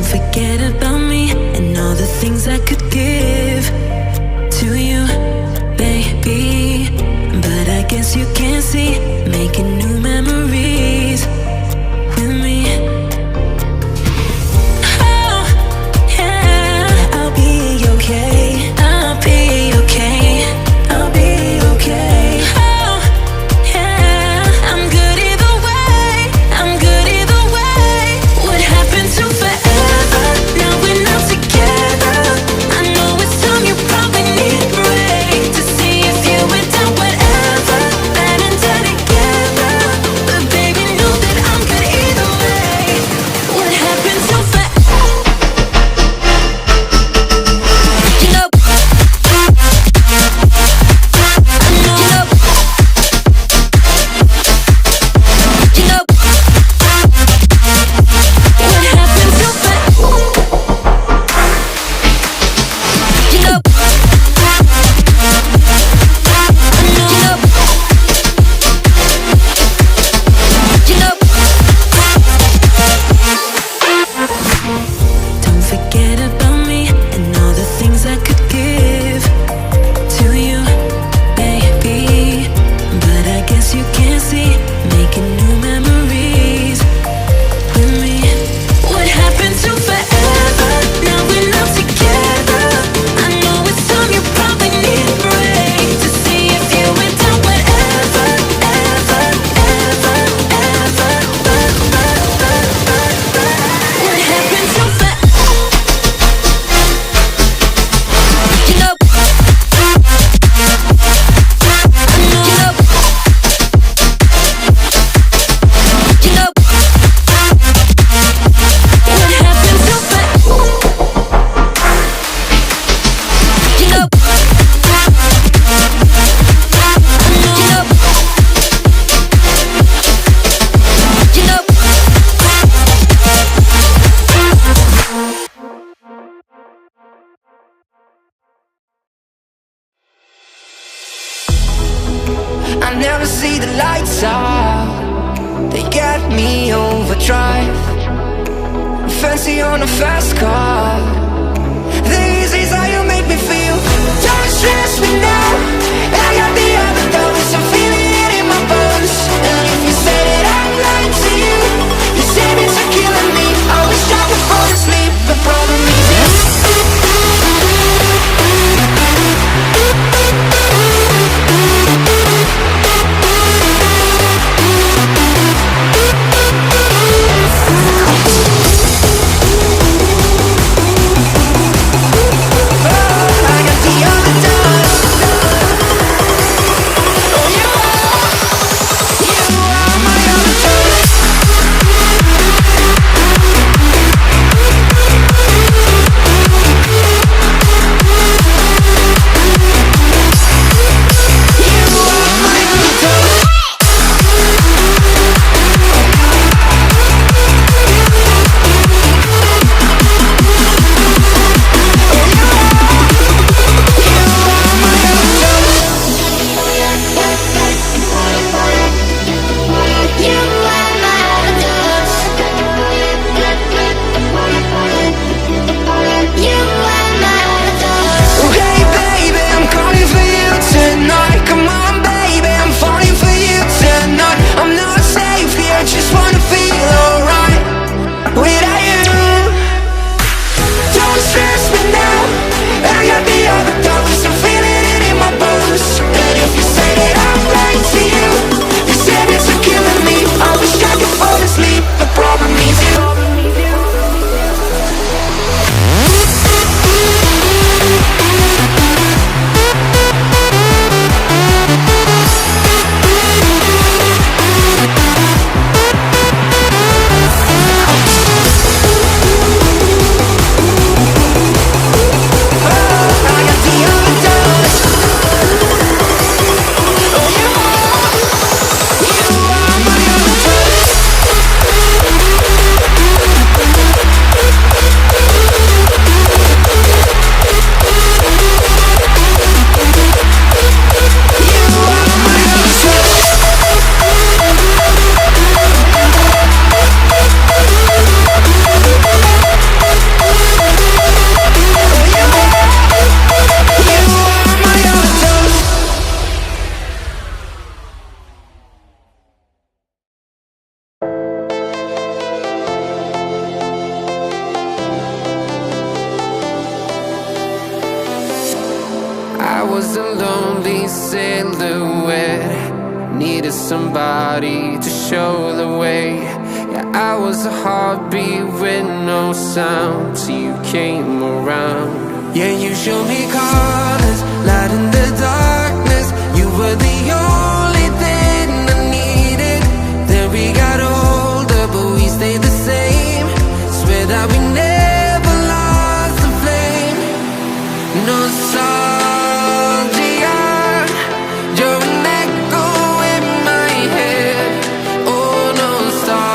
forget about me and all the things I could give to you, baby. But I guess you can't see, making new memories with me. Oh, yeah, I'll be okay. I'll be okay. I'll be okay. Oh, yeah, I'm good either way. I'm good either way. What happened to forever? Now we're not together. I know it's time, you probably need a break to see if you went down whatever. Bad and dead together. But baby, know that I'm good either way. What happened to forever? You know, I know, you know, what happened to forever? You know, don't forget about me and all the things I could give to you, baby. But I guess you can't see, making new memories with me. What happened to forever? Now we're not together. I know it's time, you probably need a break to see if you went down whatever, ever, ever, ever. What happened to forever? You know, I know, you know, what happened to forever? You know, I know, you know, you know. I never see the lights out, they get me overdrive. Fancy on a fast car, this is how you make me feel. Don't stress me now, I got the overdose, I'm feeling it in my bones. And if you say that I'm lying to you, you say that you're killing me. I wish I could fall asleep, the problem is I got the overdose. needed somebody to show the way. Yeah, I was a heartbeat with no sound till you came around. Yeah, you showed me colors, light in the darkness. You were the only thing I needed. Then we got older, but we stayed the same. Swear that we never lost the flame. Nostalgia, you're an echo in my head. Oh, nostalgia,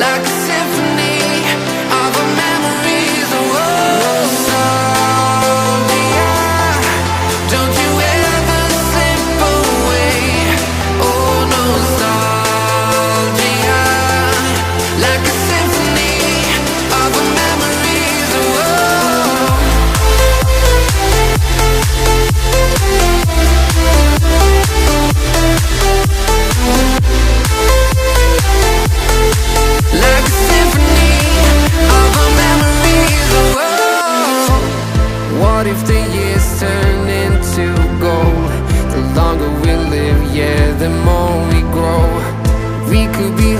like a symphony of our memories. Oh, nostalgia, don't you ever slip away. Oh, nostalgia, like a symphony of our memories. Oh, like a symphony of our memories. Oh, what if the years turn into gold? The longer we live, yeah, the more we grow. We could be